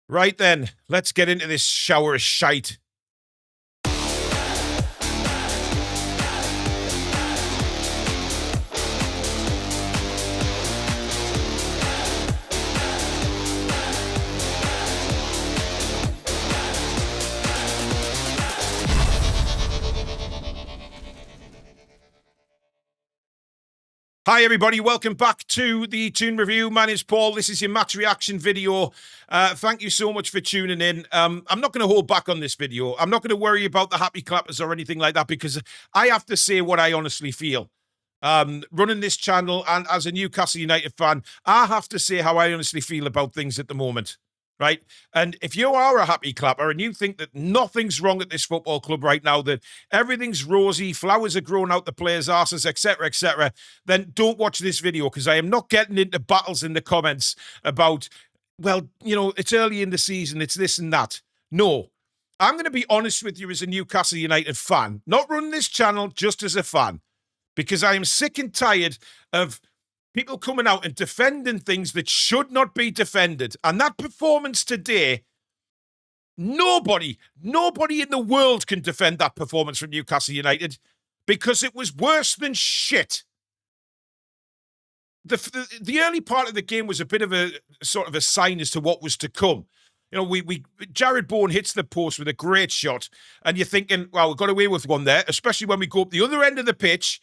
Right then, let's get into this shower of shite. Hi, everybody. Welcome back to the Toon Review. My name's Paul. This is your match reaction video. Thank you so much for tuning in. I'm not going to hold back on this video. I'm not going to worry about the happy clappers or anything like that because I have to say what I honestly feel. Running this channel and as a Newcastle United fan, I have to say how I honestly feel about things at the moment. Right. And if you are a happy clapper and you think that nothing's wrong at this football club right now, that everything's rosy, flowers are growing out the players' asses, etc., then don't watch this video because I am not getting into battles in the comments about, well, it's early in the season, it's this and that. No, I'm going to be honest with you as a Newcastle United fan, not running this channel just as a fan, because I am sick and tired of people coming out and defending things that should not be defended. And that performance today, nobody in the world can defend that performance from Newcastle United because it was worse than shit. The early part of the game was a bit of a sort of a sign as to what was to come. Jared Bourne hits the post with a great shot, and you're thinking, well, we got away with one there, especially when we go up the other end of the pitch.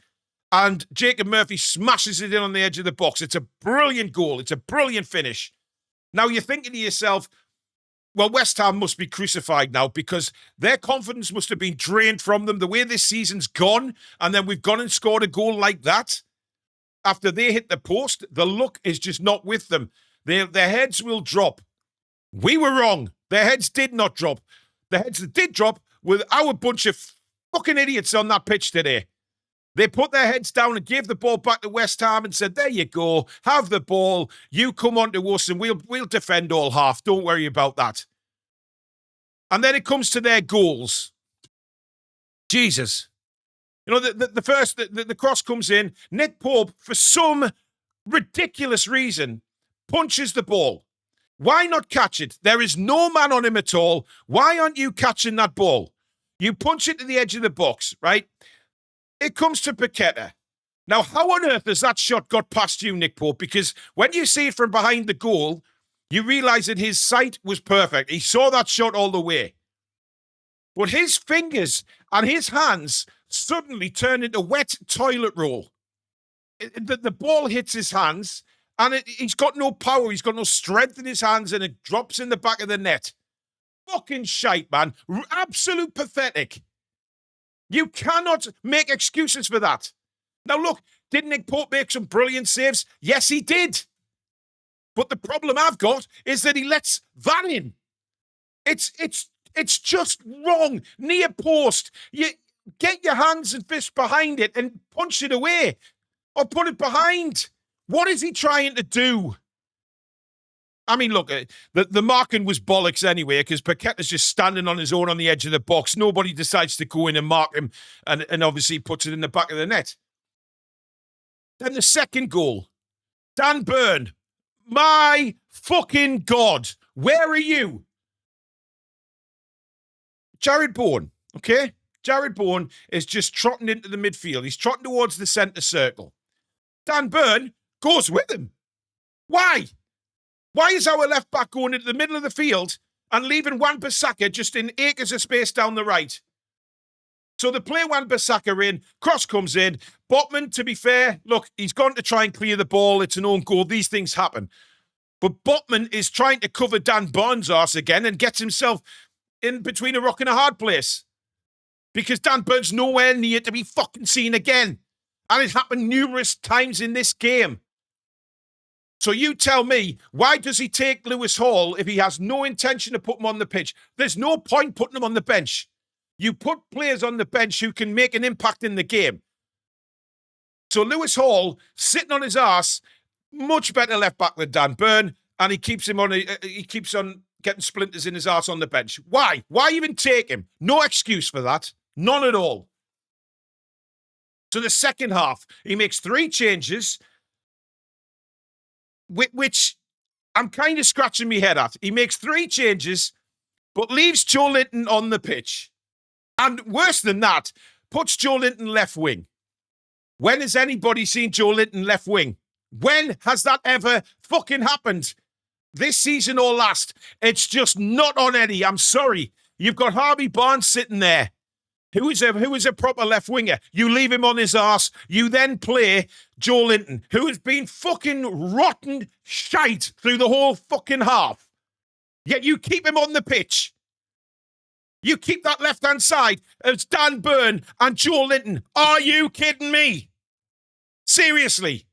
And Jacob Murphy smashes it in on the edge of the box. It's a brilliant goal. It's a brilliant finish. Now you're thinking to yourself, well, West Ham must be crucified now because their confidence must have been drained from them the way this season's gone. And then we've gone and scored a goal like that. After they hit the post, the luck is just not with them. Their heads will drop. We were wrong. Their heads did not drop. The heads that did drop were our bunch of fucking idiots on that pitch today. They put their heads down and gave the ball back to West Ham and said, there you go, have the ball. You come on to us and we'll defend all half. Don't worry about that. And then it comes to their goals. Jesus. The cross comes in. Nick Pope, for some ridiculous reason, punches the ball. Why not catch it? There is no man on him at all. Why aren't you catching that ball? You punch it to the edge of the box, right? It comes to Paqueta. Now, how on earth has that shot got past you, Nick Pope? Because when you see it from behind the goal, you realise that his sight was perfect. He saw that shot all the way. But his fingers and his hands suddenly turn into wet toilet roll. The ball hits his hands, and he's got no power. He's got no strength in his hands, and it drops in the back of the net. Fucking shite, man. Absolute pathetic. You cannot make excuses for that. Now, look, did Nick Pope make some brilliant saves? Yes, he did. But the problem I've got is that he lets that in. It's just wrong. Near post. You get your hands and fists behind it and punch it away. Or put it behind. What is he trying to do? I mean, look, the marking was bollocks anyway because Paqueta's just standing on his own on the edge of the box. Nobody decides to go in and mark him and obviously puts it in the back of the net. Then the second goal. Dan Burn. My fucking God. Where are you? Jared Bourne, okay? Jared Bourne is just trotting into the midfield. He's trotting towards the centre circle. Dan Burn goes with him. Why? Why is our left back going into the middle of the field and leaving Wan-Bissaka just in acres of space down the right? So they play Wan-Bissaka in, cross comes in. Botman, to be fair, look, he's gone to try and clear the ball. It's an own goal. These things happen. But Botman is trying to cover Dan Burns' arse again and gets himself in between a rock and a hard place. Because Dan Burns nowhere near to be fucking seen again. And it's happened numerous times in this game. So you tell me, why does he take Lewis Hall if he has no intention of putting him on the pitch? There's no point putting him on the bench. You put players on the bench who can make an impact in the game. So Lewis Hall, sitting on his arse, much better left back than Dan Burn, and he keeps on getting splinters in his arse on the bench. Why? Why even take him? No excuse for that. None at all. So the second half, he makes 3 changes, which I'm kind of scratching my head at. He makes 3 changes, but leaves Joe Linton on the pitch. And worse than that, puts Joe Linton left wing. When has anybody seen Joe Linton left wing? When has that ever fucking happened? This season or last? It's just not on Eddie. I'm sorry. You've got Harvey Barnes sitting there, who is a proper left winger. You leave him on his arse. You then play Joe Linton, who has been fucking rotten shite through the whole fucking half. Yet you keep him on the pitch. You keep that left-hand side as Dan Burn and Joe Linton. Are you kidding me? Seriously.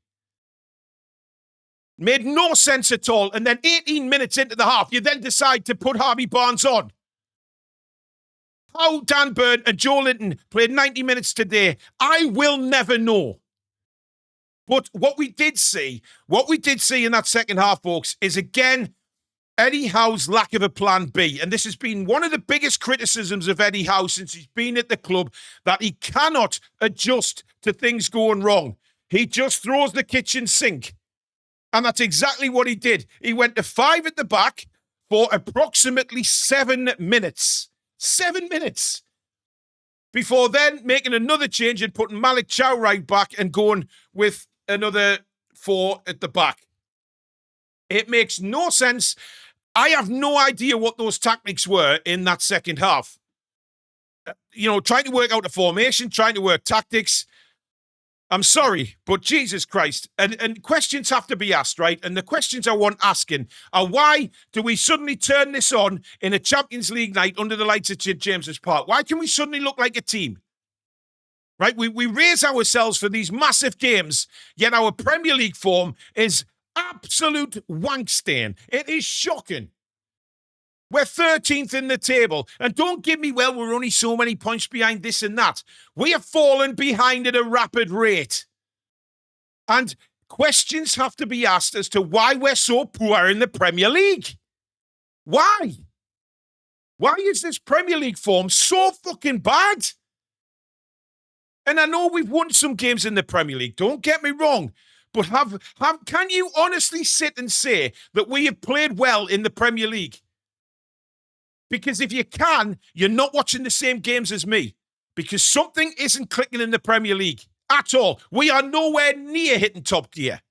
Made no sense at all. And then 18 minutes into the half, you then decide to put Harvey Barnes on. How Dan Burn and Joe Linton played 90 minutes today, I will never know. But what we did see in that second half, folks, is again, Eddie Howe's lack of a plan B. And this has been one of the biggest criticisms of Eddie Howe since he's been at the club, that he cannot adjust to things going wrong. He just throws the kitchen sink. And that's exactly what he did. He went to 5 at the back for approximately 7 minutes. 7 minutes. Before then making another change and putting Malik Chow right back and going with another 4 at the back. It makes no sense. I have no idea what those tactics were in that second half. Trying to work out a formation, trying to work tactics. I'm sorry, but Jesus Christ. And questions have to be asked, right? And the questions I want asking are, why do we suddenly turn this on in a Champions League night under the lights at St. James's Park? Why can we suddenly look like a team? Right? We raise ourselves for these massive games, yet our Premier League form is absolute wank stain. It is shocking. We're 13th in the table. And don't give me, well, we're only so many points behind this and that. We have fallen behind at a rapid rate. And questions have to be asked as to why we're so poor in the Premier League. Why? Why is this Premier League form so fucking bad? And I know we've won some games in the Premier League, don't get me wrong. But can you honestly sit and say that we have played well in the Premier League? Because if you can, you're not watching the same games as me. Because something isn't clicking in the Premier League at all. We are nowhere near hitting top gear.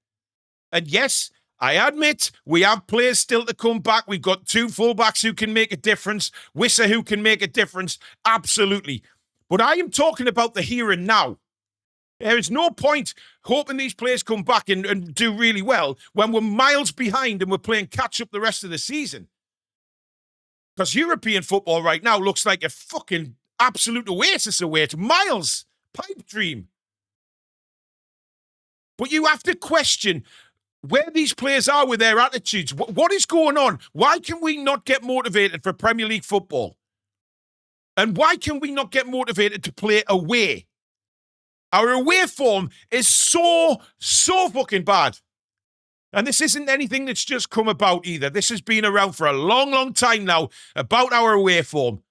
And yes, I admit, we have players still to come back. We've got 2 fullbacks who can make a difference. Wissa who can make a difference. Absolutely. But I am talking about the here and now. There is no point hoping these players come back and do really well when we're miles behind and we're playing catch-up the rest of the season. Because European football right now looks like a fucking absolute oasis away. It's miles. Pipe dream. But you have to question where these players are with their attitudes. What is going on? Why can we not get motivated for Premier League football? And why can we not get motivated to play away? Our away form is so fucking bad. And this isn't anything that's just come about either. This has been around for a long, long time now about our away form.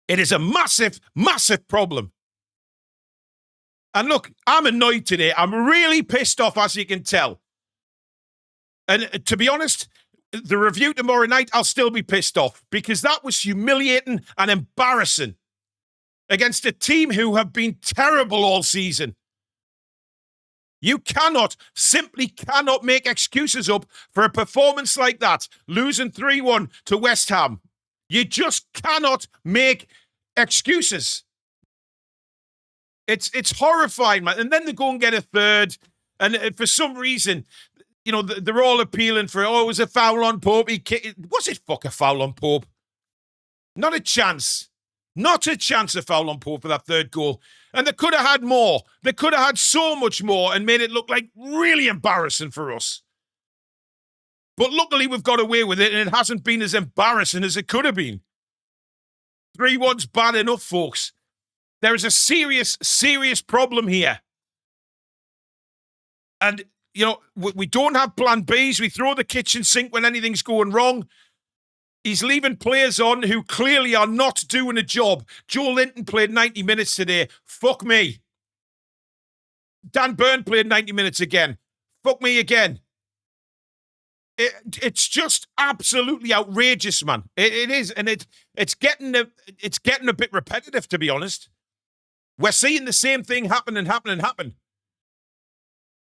It is a massive, massive problem. And look, I'm annoyed today. I'm really pissed off, as you can tell. And to be honest, the review tomorrow night, I'll still be pissed off because that was humiliating and embarrassing against a team who have been terrible all season. You simply cannot make excuses up for a performance like that, losing 3-1 to West Ham. You just cannot make excuses. It's horrifying, man. And then they go and get a third, and for some reason, they're all appealing for, it was a foul on Pope. Was it a foul on Pope? Not a chance. Not a chance of foul on Pope for that third goal. And they could have had more. They could have had so much more and made it look like really embarrassing for us. But luckily we've got away with it and it hasn't been as embarrassing as it could have been. 3-1's bad enough, folks. There is a serious, serious problem here. And, we don't have plan Bs. We throw the kitchen sink when anything's going wrong. He's leaving players on who clearly are not doing a job. Joe Linton played 90 minutes today. Fuck me. Dan Burn played 90 minutes again. Fuck me again. It's just absolutely outrageous, man. It is, and it's getting a bit repetitive, to be honest. We're seeing the same thing happen and happen and happen.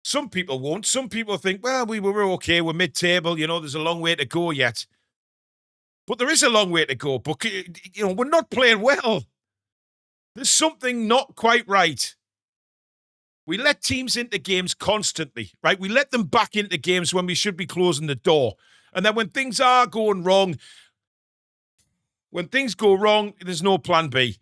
Some people won't. Some people think, well, we were okay. We're mid-table. You know, there's a long way to go yet. But there is a long way to go. But, you know, we're not playing well. There's something not quite right. We let teams into games constantly, right? We let them back into games when we should be closing the door. And then when things are going wrong, when things go wrong, there's no plan B.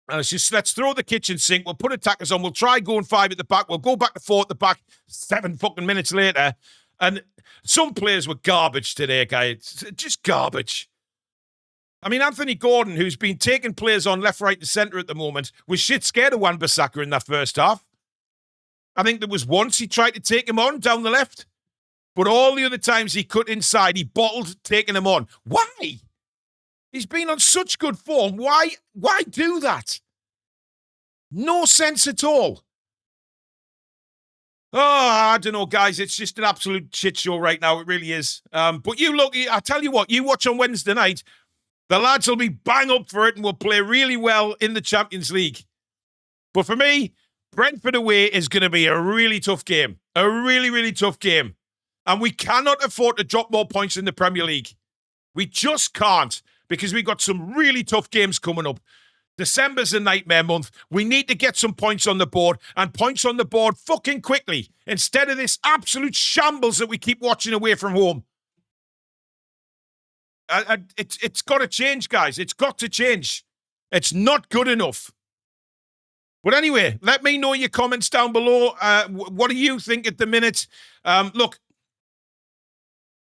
And it's just, let's throw the kitchen sink. We'll put attackers on. We'll try going 5 at the back. We'll go back to 4 at the back 7 fucking minutes later. And some players were garbage today, guys. Just garbage. I mean, Anthony Gordon, who's been taking players on left, right, and centre at the moment, was shit scared of Wan-Bissaka in that first half. I think there was once he tried to take him on down the left. But all the other times he cut inside, he bottled taking him on. Why? He's been on such good form. Why do that? No sense at all. Oh, I don't know, guys. It's just an absolute shit show right now. It really is. But you look, I tell you what, you watch on Wednesday night, the lads will be bang up for it and will play really well in the Champions League. But for me, Brentford away is going to be a really tough game. A really, really tough game. And we cannot afford to drop more points in the Premier League. We just can't, because we've got some really tough games coming up. December's a nightmare month. We need to get some points on the board, and points on the board fucking quickly, instead of this absolute shambles that we keep watching away from home. It's got to change, guys. It's got to change. It's not good enough. But anyway, let me know your comments down below. What do you think at the minute? Look,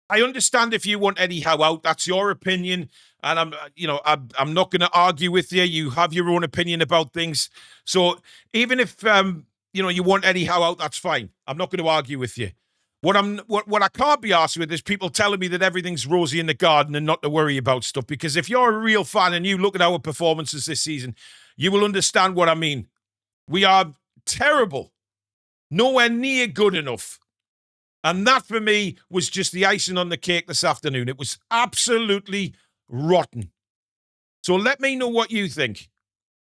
I understand if you want Eddie Howe out. That's your opinion. And I'm not going to argue with you. You have your own opinion about things. So even if, you want Eddie Howe out, that's fine. I'm not going to argue with you. What I can't be asked with is people telling me that everything's rosy in the garden and not to worry about stuff. Because if you're a real fan and you look at our performances this season, you will understand what I mean. We are terrible. Nowhere near good enough. And that, for me, was just the icing on the cake this afternoon. It was absolutely rotten. So let me know what you think.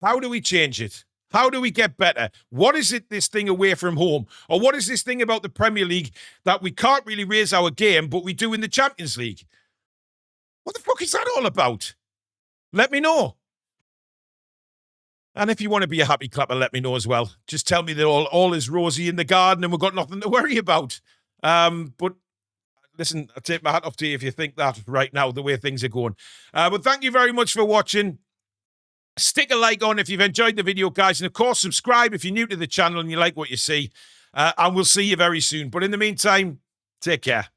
How do we change it? How do we get better? What is it, this thing away from home? Or what is this thing about the Premier League that we can't really raise our game, but we do in the Champions League? What the fuck is that all about? Let me know. And if you want to be a happy clapper, let me know as well. Just tell me that all is rosy in the garden and we've got nothing to worry about. But listen, I take my hat off to you if you think that right now, the way things are going. But thank you very much for watching. Stick a like on if you've enjoyed the video, guys. And of course, subscribe if you're new to the channel and you like what you see. And we'll see you very soon. But in the meantime, take care.